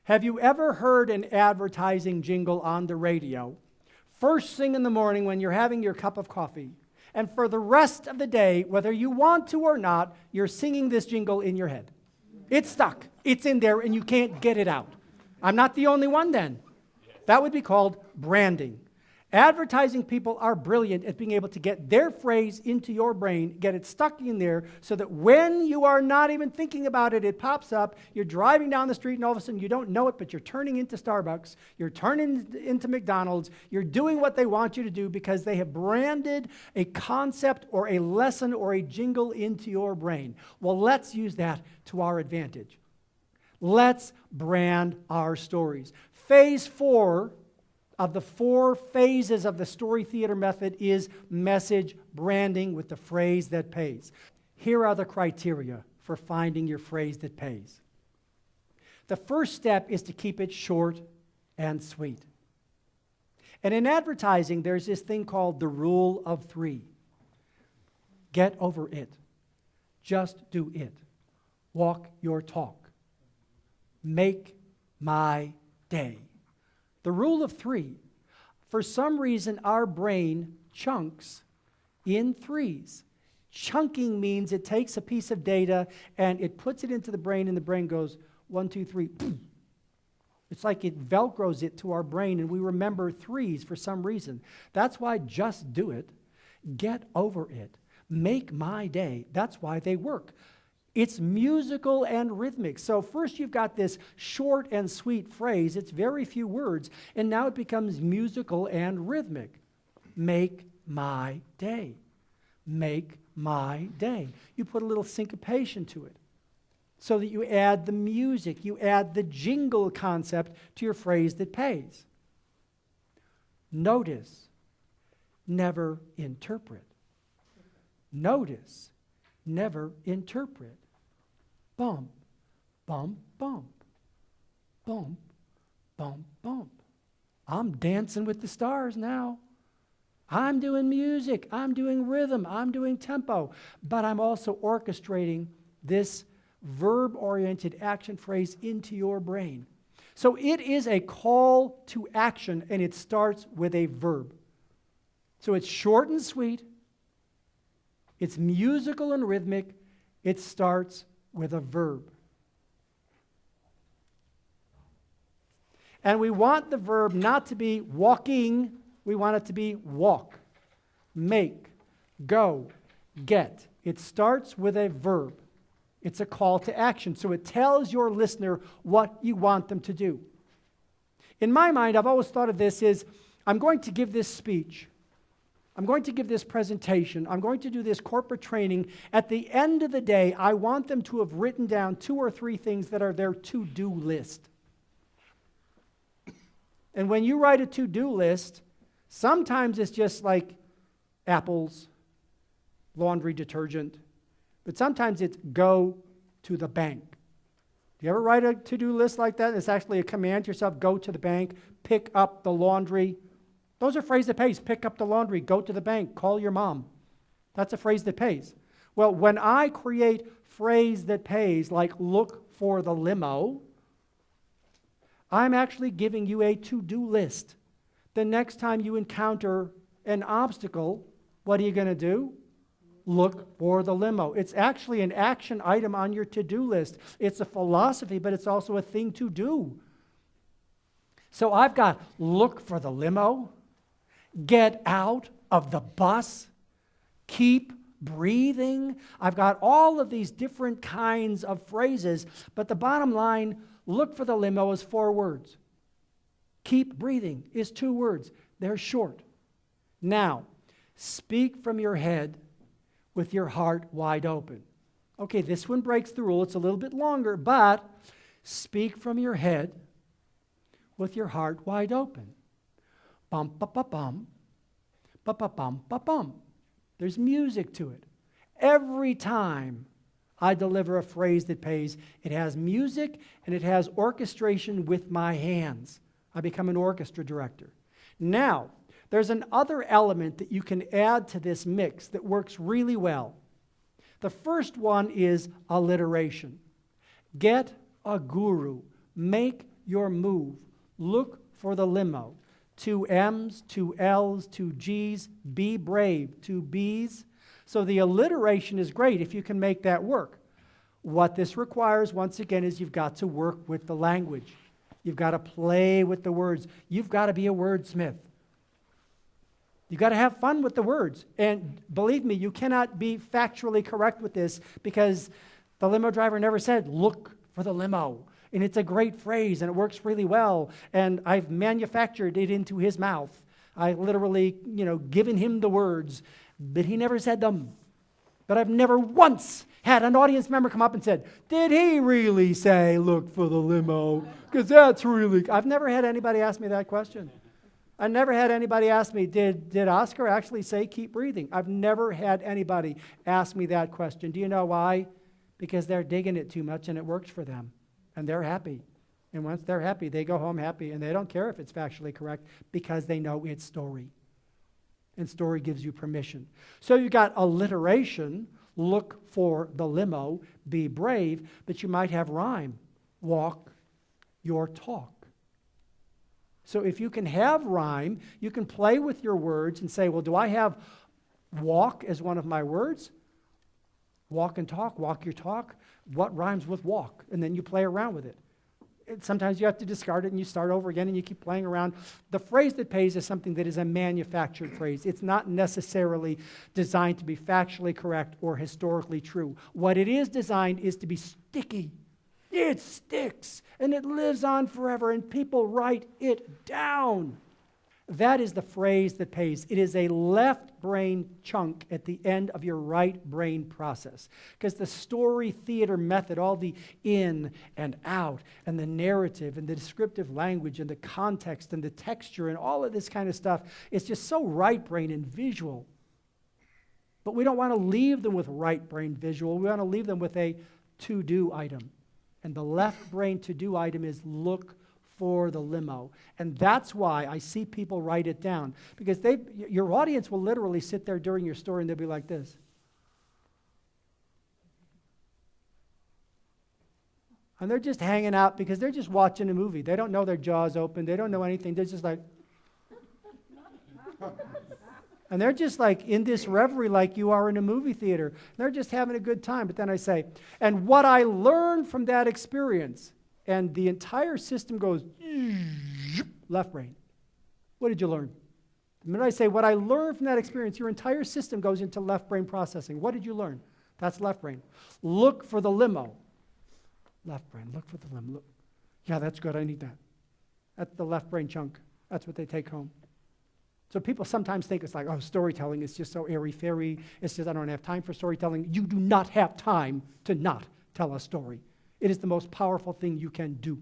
Have you ever heard an advertising jingle on the radio, first thing in the morning when you're having your cup of coffee, and for the rest of the day, whether you want to or not, you're singing this jingle in your head? It's stuck. It's in there, and you can't get it out. I'm not the only one then. That would be called branding. Advertising people are brilliant at being able to get their phrase into your brain, get it stuck in there, so that when you are not even thinking about it, it pops up. You're driving down the street, and all of a sudden you don't know it, but you're turning into Starbucks. You're turning into McDonald's. You're doing what they want you to do because they have branded a concept or a lesson or a jingle into your brain. Well, let's use that to our advantage. Let's brand our stories. Phase 4 of the 4 phases of the story theater method is message branding with the phrase that pays. Here are the criteria for finding your phrase that pays. The first step is to keep it short and sweet. And in advertising, there's this thing called the rule of 3. Get over it. Just do it. Walk your talk. Make my day. The rule of 3. For some reason, our brain chunks in 3s. Chunking means it takes a piece of data and it puts it into the brain, and the brain goes 1, 2, 3. It's like it velcros it to our brain, and we remember 3s for some reason. That's why just do it. Get over it. Make my day. That's why they work. It's musical and rhythmic. So first you've got this short and sweet phrase. It's very few words. And now it becomes musical and rhythmic. Make my day. Make my day. You put a little syncopation to it so that you add the music. You add the jingle concept to your phrase that pays. Notice, never interpret. Notice, never interpret. Bump, bump, bump. Bump, bump, bump. I'm dancing with the stars now. I'm doing music. I'm doing rhythm. I'm doing tempo. But I'm also orchestrating this verb-oriented action phrase into your brain. So it is a call to action, and it starts with a verb. So it's short and sweet. It's musical and rhythmic. It starts with a verb. And we want the verb not to be walking. We want it to be walk, make, go, get. It starts with a verb. It's a call to action. So it tells your listener what you want them to do. In my mind, I've always thought of this as, I'm going to give this speech. I'm going to give this presentation. I'm going to do this corporate training. At the end of the day, I want them to have written down 2 or 3 things that are their to-do list. And when you write a to-do list, sometimes it's just like apples, laundry detergent, but sometimes it's go to the bank. Do you ever write a to-do list like that? It's actually a command to yourself, go to the bank, pick up the laundry. Those are phrases that pays. Pick up the laundry, go to the bank, call your mom. That's a phrase that pays. Well, when I create phrase that pays, like look for the limo, I'm actually giving you a to-do list. The next time you encounter an obstacle, what are you going to do? Look for the limo. It's actually an action item on your to-do list. It's a philosophy, but it's also a thing to do. So I've got look for the limo, get out of the bus, keep breathing. I've got all of these different kinds of phrases, but the bottom line, look for the limo is 4 words. Keep breathing is 2 words. They're short. Now, speak from your head with your heart wide open. Okay, this one breaks the rule. It's a little bit longer, but speak from your head with your heart wide open. Bum, ba, ba, bum. Ba, ba, bum, ba, bum. There's music to it. Every time I deliver a phrase that pays, it has music and it has orchestration with my hands. I become an orchestra director. Now, there's another element that you can add to this mix that works really well. The first one is alliteration. Get a guru. Make your move. Look for the limo. 2 M's, 2 L's, 2 G's. Be brave. 2 B's. So the alliteration is great if you can make that work. What this requires, once again, is you've got to work with the language. You've got to play with the words. You've got to be a wordsmith. You've got to have fun with the words. And believe me, you cannot be factually correct with this because the limo driver never said, look for the limo. And it's a great phrase and it works really well. And I've manufactured it into his mouth. I literally, given him the words, but he never said them. But I've never once had an audience member come up and said, did he really say, look for the limo? Because that's really... I've never had anybody ask me that question. I never had anybody ask me, did Oscar actually say keep breathing? I've never had anybody ask me that question. Do you know why? Because they're digging it too much and it works for them. And they're happy. And once they're happy, they go home happy. And they don't care if it's factually correct because they know it's story. And story gives you permission. So you've got alliteration, look for the limo, be brave, but you might have rhyme, walk your talk. So if you can have rhyme, you can play with your words and say, well, do I have walk as one of my words? Walk and talk, walk your talk. What rhymes with walk? And then you play around with it. Sometimes you have to discard it and you start over again and you keep playing around. The phrase that pays is something that is a manufactured phrase. It's not necessarily designed to be factually correct or historically true. What it is designed is to be sticky. It sticks and it lives on forever and people write it down. That is the phrase that pays. It is a left brain chunk at the end of your right brain process. Because the story theater method, all the in and out, and the narrative, and the descriptive language, and the context, and the texture, and all of this kind of stuff, is just so right brain and visual. But we don't want to leave them with right brain visual. We want to leave them with a to-do item. And the left brain to-do item is look for the limo. And that's why I see people write it down. Because your audience will literally sit there during your story and they'll be like this. And they're just hanging out because they're just watching a movie. They don't know their jaw's open. They don't know anything. They're just like... And they're just like in this reverie like you are in a movie theater. They're just having a good time. But then I say, and what I learned from that experience... And the entire system goes left brain. What did you learn? The minute I say what I learned from that experience, your entire system goes into left brain processing. What did you learn? That's left brain. Look for the limo. Left brain, look for the limo. Look. Yeah, that's good. I need that. That's the left brain chunk. That's what they take home. So people sometimes think it's like, oh, storytelling is just so airy-fairy. It's just I don't have time for storytelling. You do not have time to not tell a story. It is the most powerful thing you can do.